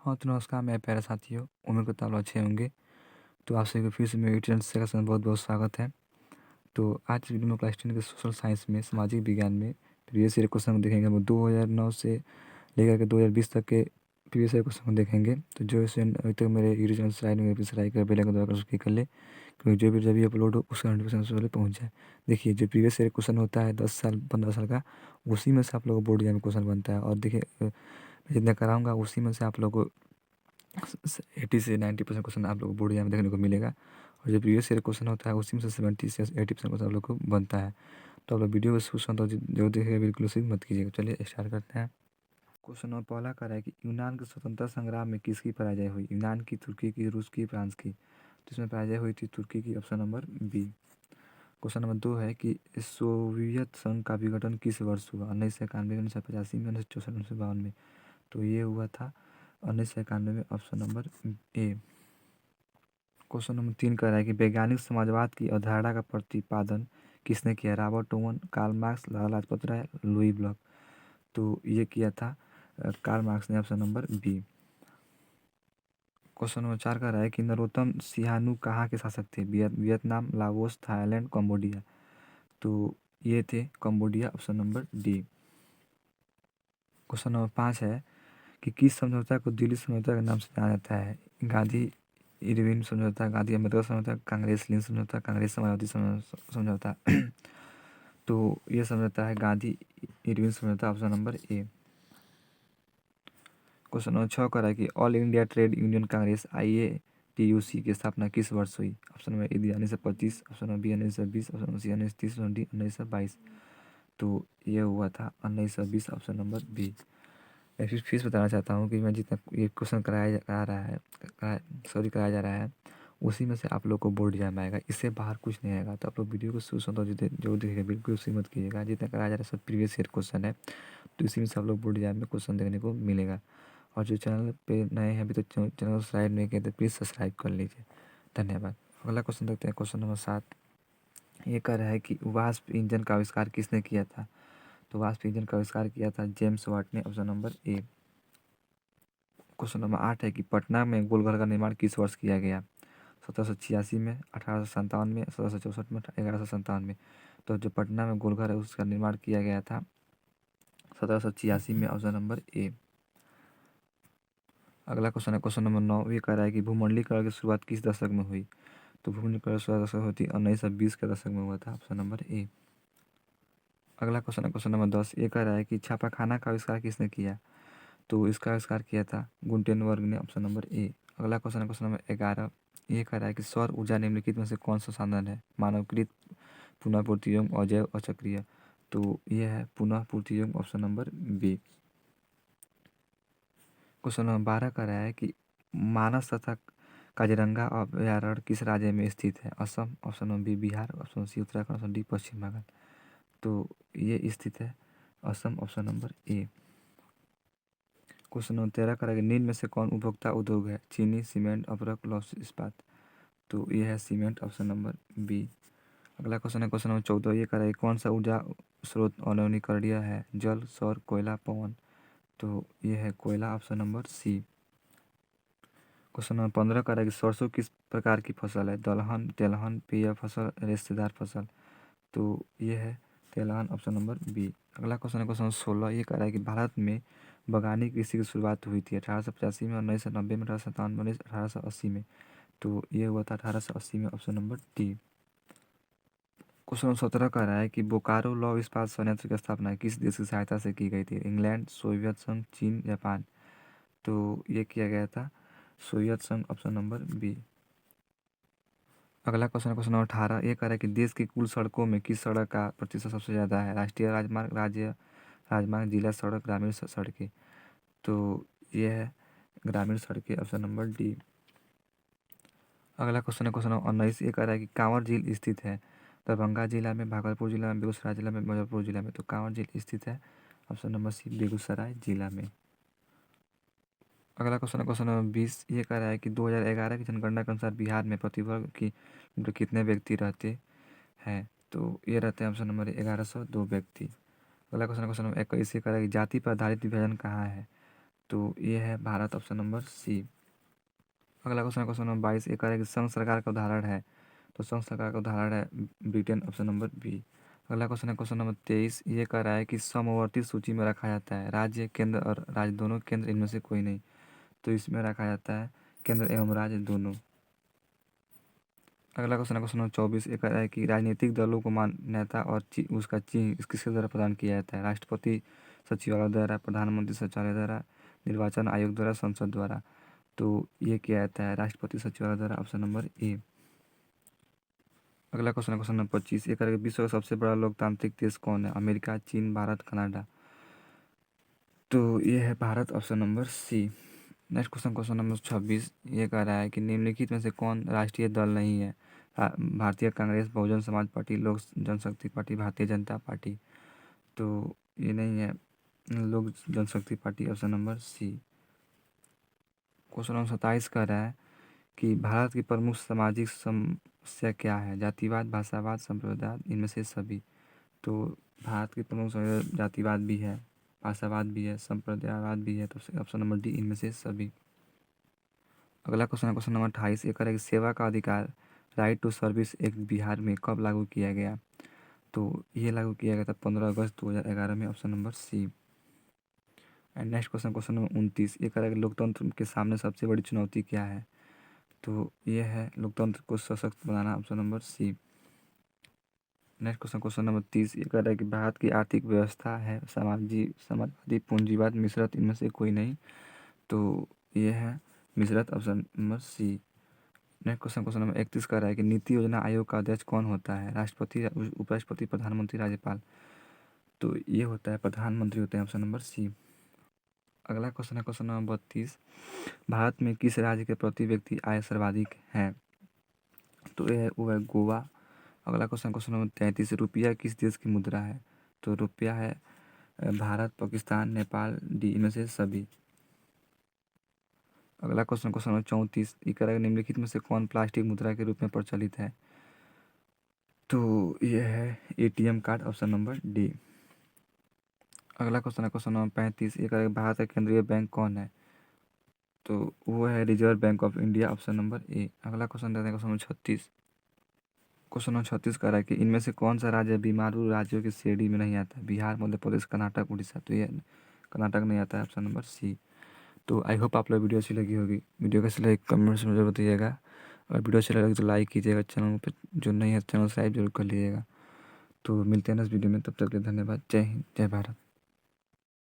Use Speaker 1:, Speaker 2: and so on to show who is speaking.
Speaker 1: हाँ, तो नमस्कार मेरे प्यारे साथियों, उम्मीद करता हूँ आप अच्छे होंगे। तो आप सभी को फिर से मेरे यूट्यूब चैनल में बहुत-बहुत स्वागत है। तो आज इस वीडियो में क्लास 10 के सोशल साइंस में सामाजिक विज्ञान में प्रीवियस ईयर क्वेश्चन को देखेंगे। हम 2009 से लेकर के 2020 तक के प्रीवियस ईयर क्वेश्चन को देखेंगे। तो जो स्टूडेंट अभी तक मेरे यूट्यूब चैनल सब्सक्राइब नहीं किया, सब्सक्राइब कर बेल आइकन दबाकर सब्सक्राइब कर ले, क्योंकि जो भी जब भी अपलोड हो उसका नोटिफिकेशन सबसे पहले पहुँच जाए। देखिए, जो प्रीवियस ईयर क्वेश्चन होता है 10 साल 15 साल का, उसी में से आप लोगों को बोर्ड एग्जाम में क्वेश्चन बनता है। और देखिए मैं जितना कराऊँगा उसी में से आप लोगों को 80 से 90% क्वेश्चन आप लोग को बोर्ड एग्जाम में देखने को मिलेगा। और जो प्रीवियस ईयर क्वेश्चन होता है उसी में से 70 से 80% क्वेश्चन आप लोग को बनता है। तो आप लोग वीडियो को शुरू से अंत तक जो देखेगा बिल्कुल स्किप मत कीजिएगा। चलिए स्टार्ट करते हैं। क्वेश्चन नंबर पहला कर रहा है कि यूनान के स्वतंत्रता संग्राम में किसकी पराजय हुई? यूनान की, तुर्की की, रूस की, फ्रांस की? तो इसमें पराजय हुई थी तुर्की की, option number B. Question number 2 है कि सोवियत संघ का विघटन किस वर्ष हुआ? 1991 में, 1985 में, 1964 में, 1952 में? तो ये हुआ था 1991 में, option number A. Question number 3 कह रहा है कि वैज्ञानिक समाजवाद की अवधारणा का प्रतिपादन किसने किया? Robert Owen, Karl Marx, Lala Lajpat Rai, Louis Blanc? तो ये किया था कार्ल मार्क्स ने, option number B. Question number 4 कह रहा है कि नरोत्तम सिहानु कहाँ के शासक थे? Vietnam, Laos, Thailand, Cambodia? तो ये थे Cambodia, option number D. Question number 5 है कि किस समझौता को दिल्ली समझौता के नाम से जाना जाता है? गांधी इरविन समझौता, गांधी अम्बेडकर समझौता, कांग्रेस लिंच समझौता, कांग्रेस समाजवादी समझौता? तो ये समझौता है गांधी इरविन समझौता, option number A. Question number 6 कर रहा है कि All India Trade Union Congress IATUC की स्थापना किस वर्ष हुई? Option number A 1925, option number B 1920, option number C 1930, option D 1922? तो ये हुआ था 1920, ऑप्शन नंबर बी। मैं फिर से बताना चाहता हूँ कि मैं जितना ये क्वेश्चन कराया जा रहा है उसी में से आप लोग को बोर्ड एग्जाम आएगा, इससे बाहर कुछ नहीं आएगा। तो आप लोग वीडियो को शुरू से अंत तक जो देखेगा बिल्कुल उसी मत कीजिएगा। जितना कराया जा रहा है सब प्रीवियस ईयर क्वेश्चन है, तो इसी में से आप लोग बोर्ड एग्जाम में क्वेश्चन देखने को मिलेगा। और जो चैनल पे नए हैं अभी तो चैनल को सब्सक्राइब नहीं किया तो प्लीज़ सब्सक्राइब कर लीजिए। धन्यवाद। अगला क्वेश्चन देखते हैं, क्वेश्चन नंबर 7। ये कह रहा है कि वाष्प इंजन का आविष्कार किसने किया था? तो वाष्प इंजन का आविष्कार किया था जेम्स वाट ने, option number A. Question number 8 है कि पटना में गोलघर का निर्माण किस वर्ष किया गया? 1786 में, 1857 में, 1764 में, 1157 में? तो जो पटना में गोलघर है उसका निर्माण किया गया था 1786 में, ऑप्शन नंबर ए। अगला क्वेश्चन है क्वेश्चन नंबर 9। ये कह रहा है कि भूमंडलीकरण की शुरुआत किस दशक में हुई? तो भूमंडलीकरण की शुरुआत दशक होती 1920 के दशक में हुआ था, ऑप्शन नंबर ए। अगला क्वेश्चन है क्वेश्चन नंबर 10। ये कह रहा है कि छापाखाना का आविष्कार किसने किया? तो इसका आविष्कार किया था गुटेनबर्ग ने, ऑप्शन नंबर ए। अगला क्वेश्चन है क्वेश्चन नंबर 11। ये कह रहा है कि सौर ऊर्जा निम्नलिखित में से कौन सा साधन है? मानवकृत, पुनः पूर्ति योग्य, अजैव, अचक्रीय? तो यह है पुनः पूर्ति योग्य, option number B. Question number 12 कह रहा है कि मानस तथा काजीरंगा अभयारण्य किस राज्य में स्थित है? Assam, option number B Bihar, option number C Uttarakhand, option D Paschim Bangal? तो ये स्थित है Assam, option number A. Question number 13 करेंगे निम्न में से कौन उपभोक्ता उद्योग है? चीनी, सीमेंट, अभ्रक, लौह इस्पात? तो ये है सीमेंट, ऑप्शन नंबर बी। अगला क्वेश्चन है क्वेश्चन नंबर 14। ये करेंगे कौन सा ऊर्जा स्रोत अनवीकरणीय है? जल, सौर, कोयला, पवन? तो ये है कोयला, option number C. Question number 15 करेंगे सरसों किस प्रकार की फसल है? दलहन, तेलहन, पेय फसल, रेशेदार फसल? तो ये है तेलहन, ऑप्शन नंबर बी। अगला क्वेश्चन है क्वेश्चन 16। ये कह रहा है कि भारत में बागवानी कृषि की शुरुआत हुई थी 1885 में, 1990 में, 1857 में, 1880 में? तो ये हुआ था 1880 में, option number D. Question number 17 कह रहा है कि बोकारो लौह इस्पात संयंत्र की स्थापना किस देश की सहायता से की गई थी? इंग्लैंड, सोवियत संघ, चीन, जापान? तो ये किया गया था सोवियत संघ, ऑप्शन नंबर बी। अगला क्वेश्चन है क्वेश्चन नंबर 18। ये कह रहा है कि देश की कुल सड़कों में किस सड़क का प्रतिशत सबसे ज़्यादा है? राष्ट्रीय राजमार्ग, राज्य राजमार्ग, जिला सड़क, ग्रामीण सड़कें? तो ये है ग्रामीण सड़कें, ऑप्शन नंबर डी। अगला क्वेश्चन है क्वेश्चन नंबर 19। ये कह रहा है कि कांवर झील स्थित है दरभंगा जिला में, भागलपुर जिला में, बेगूसराय जिला में, मुजफ्फरपुर जिला में? तो कांवर झील स्थित है ऑप्शन नंबर सी, बेगूसराय जिला में। अगला क्वेश्चन है क्वेश्चन नंबर 20। ये कह रहा है कि 2011 की जनगणना के अनुसार बिहार में प्रति वर्ग की कितने व्यक्ति रहते हैं? तो ये रहते हैं ऑप्शन नंबर 1102 व्यक्ति। अगला क्वेश्चन नंबर 21। ये कह रहा है कि जाति पर आधारित विभाजन कहाँ है? तो ये है भारत, ऑप्शन नंबर सी। अगला क्वेश्चन नंबर 22, ये कह रहा है कि संघ सरकार का उदाहरण है। तो संघ सरकार का उदाहरण है ब्रिटेन, ऑप्शन नंबर बी। अगला क्वेश्चन नंबर 23, ये कह रहा है कि समवर्ती सूची में रखा जाता है राज्य, केंद्र और राज्य दोनों, केंद्र इनमें से कोई नहीं। तो इसमें रखा जाता है केंद्र एवं राज्य दोनों। अगला क्वेश्चन नंबर 24, ये कह रहा है कि राजनीतिक दलों को मान्यता और उसका चिन्ह किसके द्वारा प्रदान किया जाता है। राष्ट्रपति सचिवालय द्वारा, प्रधानमंत्री सचिवालय द्वारा, निर्वाचन आयोग द्वारा, संसद द्वारा। तो ये किया जाता है राष्ट्रपति सचिवालय द्वारा, ऑप्शन नंबर ए। अगला क्वेश्चन नंबर 25, ये करेगा विश्व का सबसे बड़ा लोकतांत्रिक देश कौन है। अमेरिका, चीन, भारत, कनाडा। तो ये है Bharat, option number C. Next question number 26, ये कह रहा है कि निम्नलिखित में से कौन राष्ट्रीय दल नहीं है। भारतीय कांग्रेस, बहुजन समाज पार्टी, लोक जनशक्ति पार्टी, भारतीय जनता पार्टी। तो ये नहीं है Lok Janshakti party, option number C. Question number 27 कह रहा है कि भारत की प्रमुख सामाजिक समस्या क्या है। जातिवाद, भाषावाद, संप्रदायवाद, इनमें से सभी। तो भारत की प्रमुख समस्या जातिवाद भी है, भाषावाद भी है, संप्रदायवाद भी है। तो ऑप्शन नंबर डी, इनमें से सभी। अगला क्वेश्चन नंबर 28, एक है कि सेवा का अधिकार, right to service act Bihar में कब लागू किया गया। तो ये लागू किया गया था 15 अगस्त 2011 में, option number C. And next question number 29, ये कह रहा है कि लोकतंत्र के सामने सबसे बड़ी चुनौती क्या है। तो ये है लोकतंत्र को सशक्त बनाना, option number C. Next question number 30, ये कह रहा है कि भारत की आर्थिक व्यवस्था है समाजवादी, पूंजीवाद, मिश्रित, इनमें से कोई नहीं। तो ये है मिश्रित, option number C. Next question number 31 कह रहा है कि नीति योजना आयोग का अध्यक्ष कौन होता है। राष्ट्रपति, उपराष्ट्रपति, प्रधानमंत्री, राज्यपाल। तो ये होता है प्रधानमंत्री होते हैं, ऑप्शन नंबर सी। अगला क्वेश्चन नंबर 32, भारत में किस राज्य के प्रति व्यक्ति आय सर्वाधिक है। तो वो है गोवा। अगला क्वेश्चन नंबर 33, रुपया किस देश की मुद्रा है। तो रुपया है भारत, पाकिस्तान, नेपाल, डी, इनमें से सभी। अगला क्वेश्चन नंबर 34, इकरा निम्नलिखित में से कौन प्लास्टिक मुद्रा के रूप में प्रचलित है। तो यह है ATM card, option number D. अगला क्वेश्चन नंबर 35, इकरा भारत का केंद्रीय बैंक कौन है। तो वो है reserve bank of India, option number ए। अगला क्वेश्चन देते हैं क्वेश्चन नंबर 36। क्वेश्चन नंबर 36 कह रहा है कि इनमें से कौन सा राज्य बीमारू राज्यों की श्रेणी में नहीं आता है। बिहार, मध्य प्रदेश, कर्नाटक, उड़ीसा। तो ये कर्नाटक नहीं आता है, ऑप्शन नंबर सी। तो आई होप आप लोग वीडियो अच्छी लगी होगी। वीडियो कैसी लगी कमेंट्स में जरूर बताइएगा। और वीडियो अच्छी लगी तो लाइक कीजिएगा, चैनल पर जो नहीं है चैनल सब्सक्राइब जरूर कर लीजिएगा। तो मिलते हैं नेक्स्ट वीडियो में, तब तक के लिए धन्यवाद। जय हिंद, जय भारत।